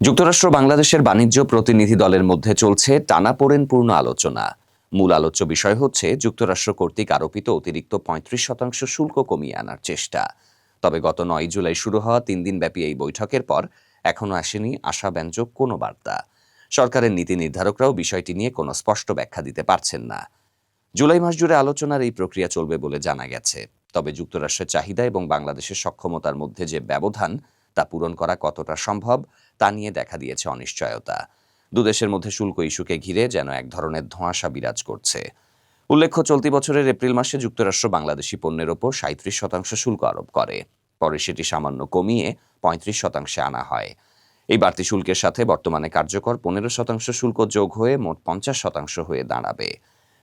যুক্তরাষ্ট্র বাংলাদেশের বাণিজ্য প্রতিনিধি দলের মধ্যে চলছে টানাপোড়েনপূর্ণ আলোচনা। মূল আলোচ্য বিষয় হচ্ছে যুক্তরাষ্ট্র কর্তৃক আরোপিত অতিরিক্ত ৩৫% শুল্ক কমিয়ে আনার চেষ্টা। তবে গত ৯ জুলাই শুরু হওয়া ৩ দিনব্যাপী এই বৈঠকের পর এখনও আসেনি আশাব্যঞ্জক কোনো বার্তা। সরকারের নীতি নির্ধারকরাও বিষয়টি নিয়ে কোনো স্পষ্ট ব্যাখ্যা দিতে পারছেন না। জুলাই মাস জুড়ে আলোচনার এই প্রক্রিয়া চলবে বলে জানা গেছে। তবে যুক্তরাষ্ট্রের চাহিদা এবং বাংলাদেশের সক্ষমতার মধ্যে যে ব্যবধান তা পূরণ করা কতটা সম্ভব তা নিয়ে দেখা দিয়েছে অনিশ্চয়তা। দুদেশের মধ্যে শুল্ক ইস্যুকে ঘিরে যেন এক ধরনের ধোঁয়াশা বিরাজ করছে। উল্লেখ্য, চলতি বছরের এপ্রিল মাসে যুক্তরাষ্ট্র বাংলাদেশি পণ্যের ওপর ৩৭% শুল্ক আরোপ করে। পরে সেটি সামান্য কমিয়ে ৩৫% আনা হয়। এই বাড়তি শুল্কের সাথে বর্তমানে কার্যকর ১৫% শুল্ক যোগ হয়ে মোট ৫০% হয়ে দাঁড়াবে।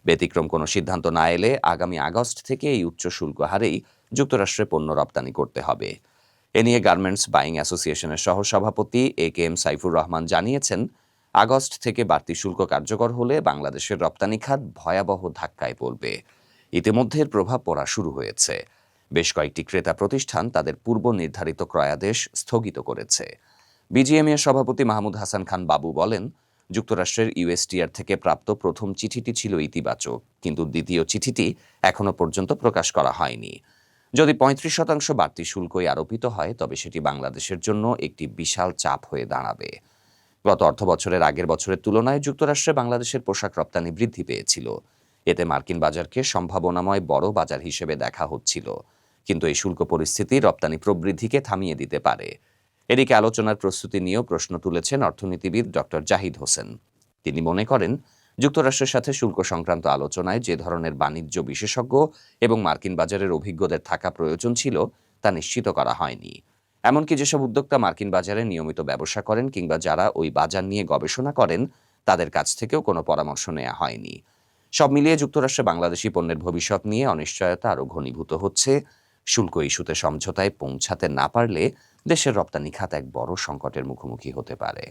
ব্যতিক্রম কোনো সিদ্ধান্ত না এলে আগামী আগস্ট থেকে এই উচ্চ শুল্ক হারেই যুক্তরাষ্ট্রে পণ্য রপ্তানি করতে হবে। এ নিয়ে গার্মেন্টস বাইং অ্যাসোসিয়েশনের সহসভাপতি AK-এম সাইফুর রহমান জানিয়েছেন, আগস্ট থেকে বাড়তি শুল্ক কার্যকর হলে বাংলাদেশের রপ্তানি খাত ভয়াবহ ধাক্কায় পড়বে। ইতিমধ্যে এর প্রভাব পড়া শুরু হয়েছে। বেশ কয়েকটি ক্রেতা প্রতিষ্ঠান তাদের পূর্ব নির্ধারিত ক্রয়াদেশ স্থগিত করেছে। BGMA সভাপতি মাহমুদ হাসান খান বাবু বলেন, যুক্তরাষ্ট্রের USTR থেকে প্রাপ্ত প্রথম চিঠিটি ছিল ইতিবাচক, কিন্তু দ্বিতীয় চিঠিটি এখনো পর্যন্ত প্রকাশ করা হয়নি। যদি ৩৫% বাড়তি শুল্কই আরোপিত হয় তবে সেটি বাংলাদেশের জন্য একটি বিশাল চাপ হয়ে দাঁড়াবে। গত অর্থবছরের আগের বছরের তুলনায় যুক্তরাষ্ট্রে বাংলাদেশের পোশাক রপ্তানি বৃদ্ধি পেয়েছিল। এতে মার্কিন বাজারকে সম্ভাবনাময় বড় বাজার হিসেবে দেখা হচ্ছিল। কিন্তু এই শুল্ক পরিস্থিতি রপ্তানি প্রবৃদ্ধিকে থামিয়ে দিতে পারে। এদিকে আলোচনার প্রস্তুতি নিয়েও প্রশ্ন তুলেছেন অর্থনীতিবিদ ডক্টর জাহিদ হোসেন। তিনি মনে করেন, যুক্তরাষ্ট্রের সাথে শুল্ক সংক্রান্ত আলোচনায় যে ধরনের বাণিজ্য বিশেষজ্ঞ এবং মার্কিন বাজারের অভিজ্ঞদের থাকা প্রয়োজন ছিল তা নিশ্চিত করা হয়নি। এমনকি যেসব উদ্যোক্তা মার্কিন বাজারে নিয়মিত ব্যবসা করেন কিংবা যারা ওই বাজার নিয়ে গবেষণা করেন তাদের কাছ থেকেও কোনো পরামর্শ নেওয়া হয়নি। সব মিলিয়ে যুক্তরাষ্ট্রে বাংলাদেশি পণ্যের ভবিষ্যৎ নিয়ে অনিশ্চয়তা আরও ঘনীভূত হচ্ছে। শুল্ক ইস্যুতে সমঝোতায় পৌঁছাতে না পারলে দেশের রপ্তানি খাত এক বড় সংকটের মুখোমুখি হতে পারে।